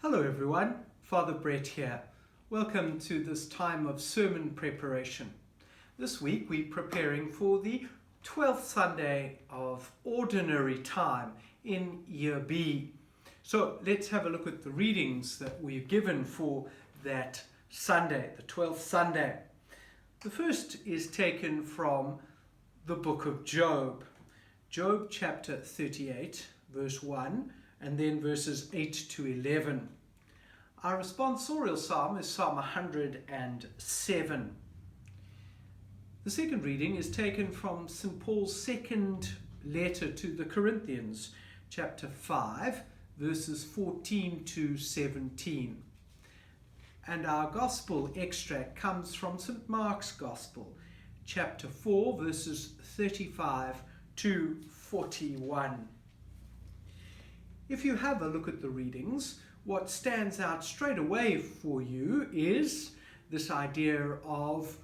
Hello everyone, Father Brett here. Welcome to this time of sermon preparation. This week we're preparing for the 12th Sunday of Ordinary Time in Year B. So let's have a look at the readings that we've given for that Sunday, the 12th Sunday. The first is taken from the book of Job. Job chapter 38, verse 1, and then verses 8 to 11. Our responsorial psalm is Psalm 107. The second reading is taken from St. Paul's second letter to the Corinthians, chapter 5, verses 14 to 17. And our gospel extract comes from St. Mark's Gospel, chapter 4, verses 35 to 41. If you have a look at the readings, what stands out straight away for you is this idea of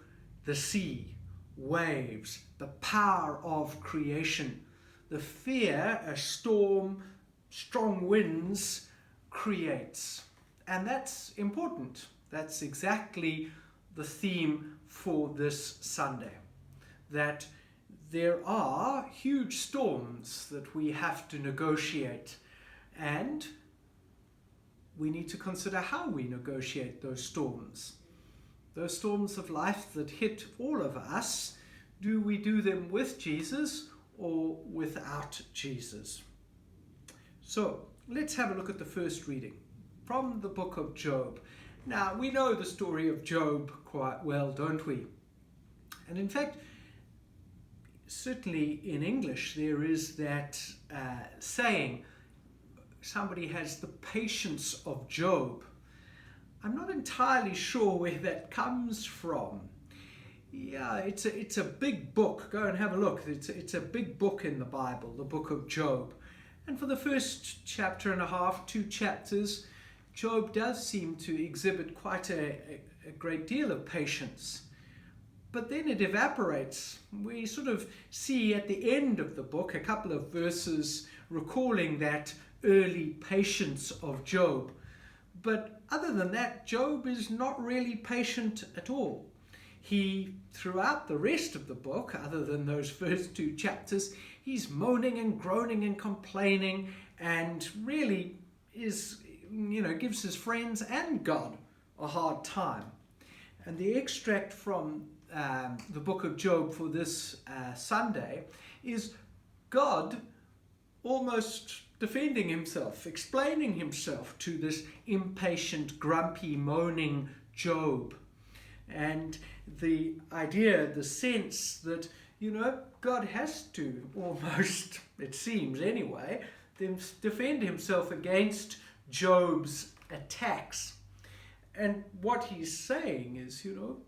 the sea, waves, the power of creation, the fear a storm, strong winds creates. And that's important. That's exactly the theme for this Sunday. That there are huge storms that we have to negotiate, and we need to consider how we negotiate those storms. Those storms of life that hit all of us, do we do them with Jesus or without Jesus? So let's have a look at the first reading from the book of Job. Now, we know the story of Job quite well, don't we? And in fact, certainly in English, there is that saying, somebody has the patience of Job. I'm not entirely sure where that comes from. Yeah, it's a big book. Go and have a look. It's a big book in the Bible, the book of Job. And for the first chapter and a half, 2 chapters, Job does seem to exhibit quite a great deal of patience. But then it evaporates. We sort of see at the end of the book a couple of verses recalling that early patience of Job. But other than that, Job is not really patient at all. He, throughout the rest of the book, other than those first 2 chapters, he's moaning and groaning and complaining, and really gives his friends and God a hard time. And the extract from the book of Job for this Sunday is God almost defending himself, explaining himself to this impatient, grumpy, moaning Job. And the idea, the sense that, God has to almost, it seems anyway, defend himself against Job's attacks. And what he's saying is, you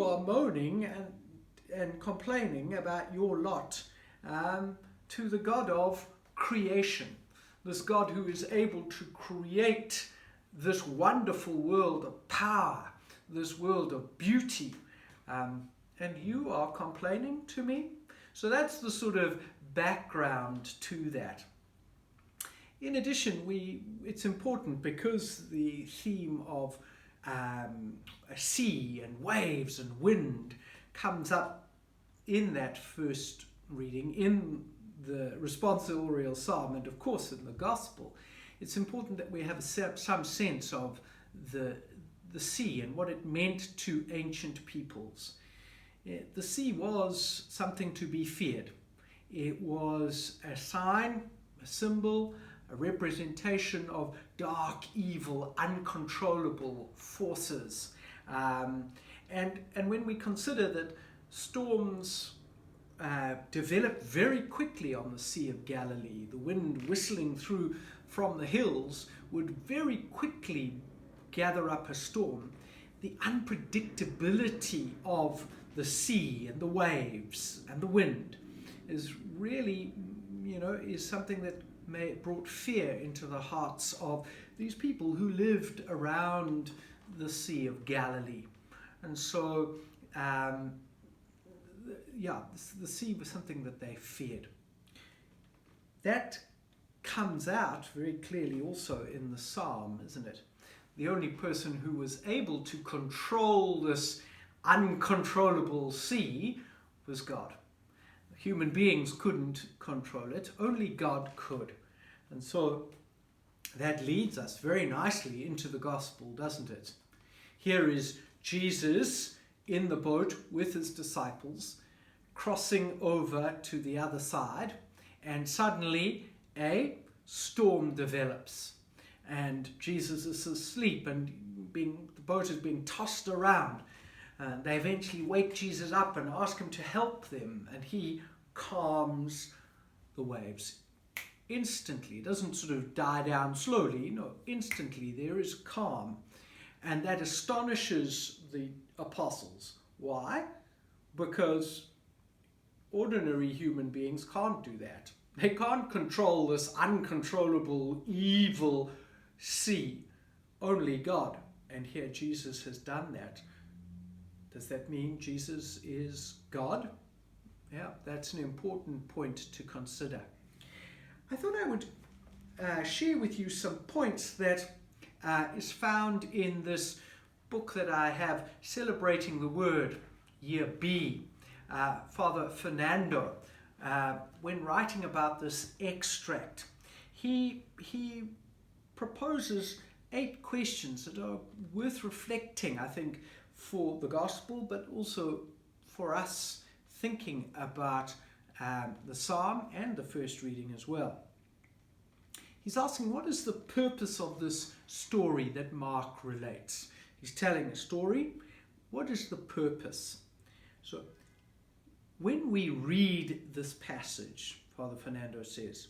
are moaning and complaining about your lot to the God of creation, this God who is able to create this wonderful world of power, this world of beauty, and you are complaining to me? So that's the sort of background to that. In addition, it's important because the theme of a sea and waves and wind comes up in that first reading, in the responsorial psalm, and of course in the gospel. It's important that we have some sense of the sea and what it meant to ancient peoples. The sea was something to be feared. It was a sign, a symbol, a representation of dark, evil, uncontrollable forces. And when we consider that storms developed very quickly on the Sea of Galilee, the wind whistling through from the hills would very quickly gather up a storm. The unpredictability of the sea and the waves and the wind is really, is something that brought fear into the hearts of these people who lived around the Sea of Galilee. And so, the sea was something that they feared. That comes out very clearly also in the psalm, isn't it? The only person who was able to control this uncontrollable sea was God. Human beings couldn't control it, only God could. And so that leads us very nicely into the gospel, doesn't it? Here is Jesus in the boat with his disciples, crossing over to the other side, and suddenly a storm develops. And Jesus is asleep, and the boat is being tossed around. And they eventually wake Jesus up and ask him to help them, and he calms the waves. Instantly, it doesn't sort of die down slowly, no, instantly there is calm. And that astonishes the apostles. Why? Because ordinary human beings can't do that. They can't control this uncontrollable, evil sea. Only God. And here Jesus has done that. Does that mean Jesus is God? Yeah, that's an important point to consider. I thought I would share with you some points that is found in this book that I have, Celebrating the Word, Year B. Father Fernando, when writing about this extract, he proposes 8 questions that are worth reflecting, I think, for the gospel, but also for us thinking about the psalm and the first reading as well. He's asking, what is the purpose of this story that Mark relates? He's telling a story. What is the purpose? So, when we read this passage, Father Fernando says,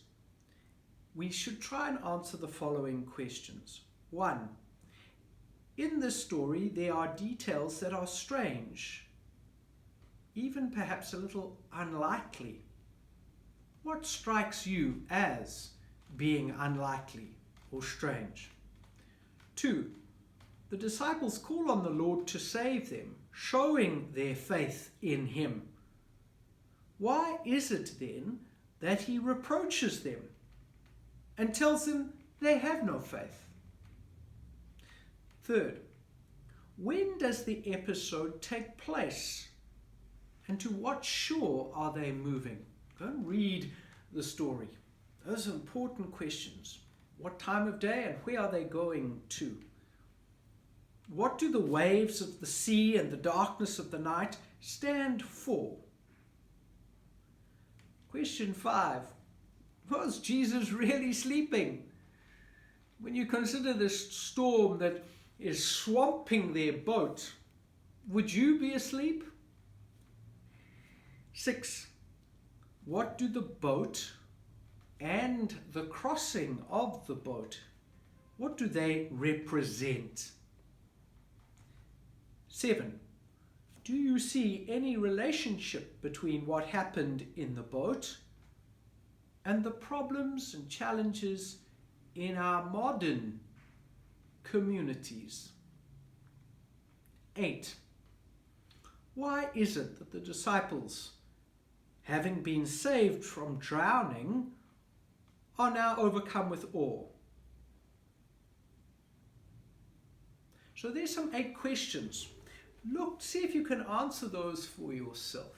we should try and answer the following questions. 1. In this story, there are details that are strange, even perhaps a little unlikely. What strikes you as being unlikely or strange? 2. The disciples call on the Lord to save them, showing their faith in him. Why is it then that he reproaches them and tells them they have no faith? 3. When does the episode take place? And to what shore are they moving? Go and read the story. Those are important questions. What time of day and where are they going to? What do the waves of the sea and the darkness of the night stand for? Question 5. Was Jesus really sleeping? When you consider this storm that is swamping their boat, would you be asleep? 6. What do the boat and the crossing of the boat, what do they represent? 7. Do you see any relationship between what happened in the boat and the problems and challenges in our modern communities? 8. Why is it that the disciples, having been saved from drowning, are now overcome with awe? So there's some 8 questions. Look, see if you can answer those for yourself.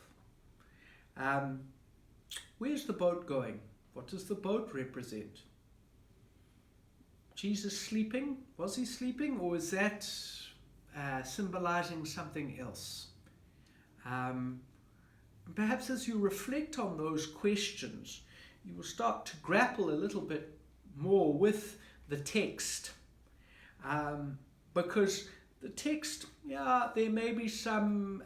Where's the boat going? What does the boat represent? Jesus sleeping? Was he sleeping, or is that symbolizing something else? Perhaps as you reflect on those questions, you will start to grapple a little bit more with the text. Because the text, there may be some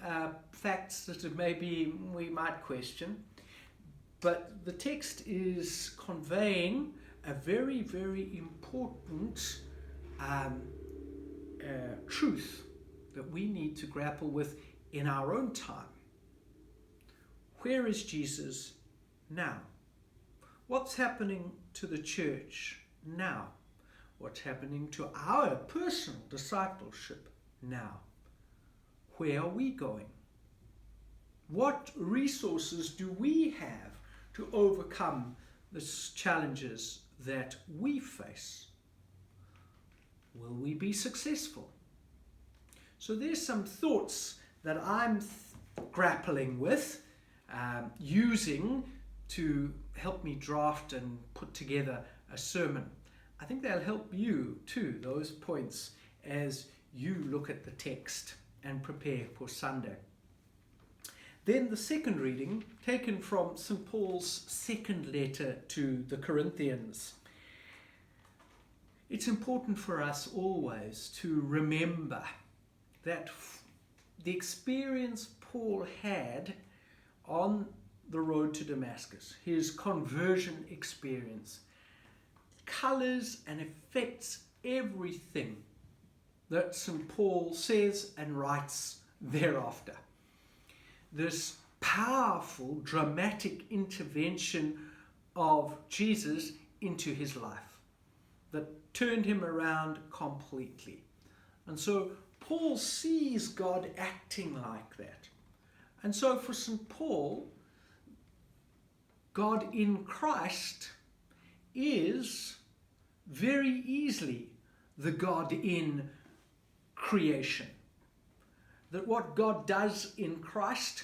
facts that maybe we might question, but the text is conveying a very, very important truth that we need to grapple with in our own time. Where is Jesus now? What's happening to the church now? What's happening to our personal discipleship now? Where are we going? What resources do we have to overcome the challenges that we face? Will we be successful? So there's some thoughts that I'm grappling with, using to help me draft and put together a sermon. I think they'll help you too, those points, as you look at the text and prepare for Sunday. Then the second reading, taken from St. Paul's second letter to the Corinthians. It's important for us always to remember that the experience Paul had on the road to Damascus, his conversion experience, colours and affects everything that St. Paul says and writes thereafter. This powerful, dramatic intervention of Jesus into his life that turned him around completely. And so Paul sees God acting like that. And so for St. Paul, God in Christ is very easily the God in creation. That what God does in Christ,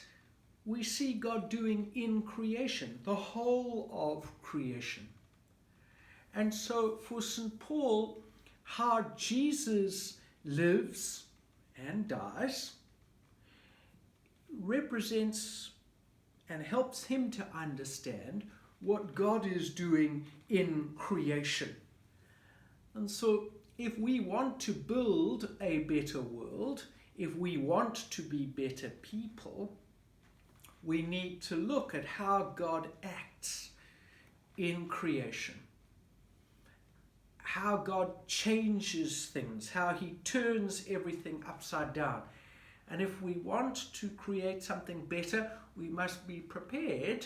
we see God doing in creation, the whole of creation. And so for St. Paul, how Jesus lives and dies represents and helps him to understand what God is doing in creation. And so if we want to build a better world, if we want to be better people, we need to look at how God acts in creation, how God changes things, how he turns everything upside down. And if we want to create something better, we must be prepared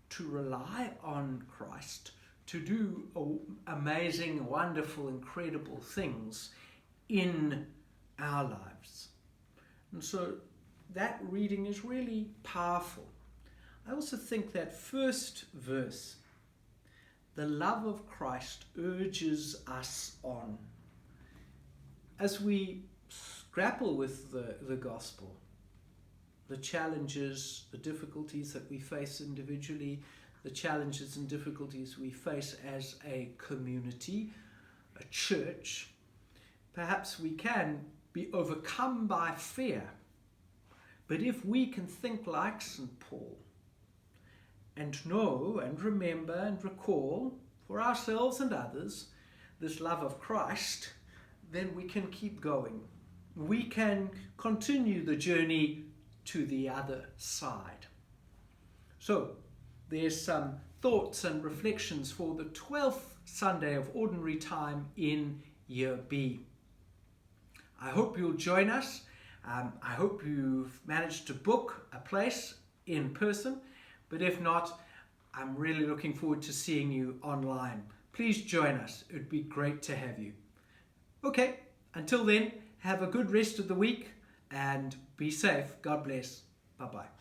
to rely on Christ to do amazing, wonderful, incredible things in our lives. And so that reading is really powerful. I also think that first verse, the love of Christ urges us on. As we grapple with the gospel, the challenges, the difficulties that we face individually, the challenges and difficulties we face as a community, a church, perhaps we can be overcome by fear. But if we can think like St. Paul and know and remember and recall for ourselves and others this love of Christ, then we can keep going. We can continue the journey to the other side. So there's some thoughts and reflections for the 12th Sunday of Ordinary Time in Year B. I hope you'll join us. I hope you've managed to book a place in person, but if not, I'm really looking forward to seeing you online. Please join us. It would be great to have you. Okay, until then, have a good rest of the week and be safe. God bless. Bye-bye.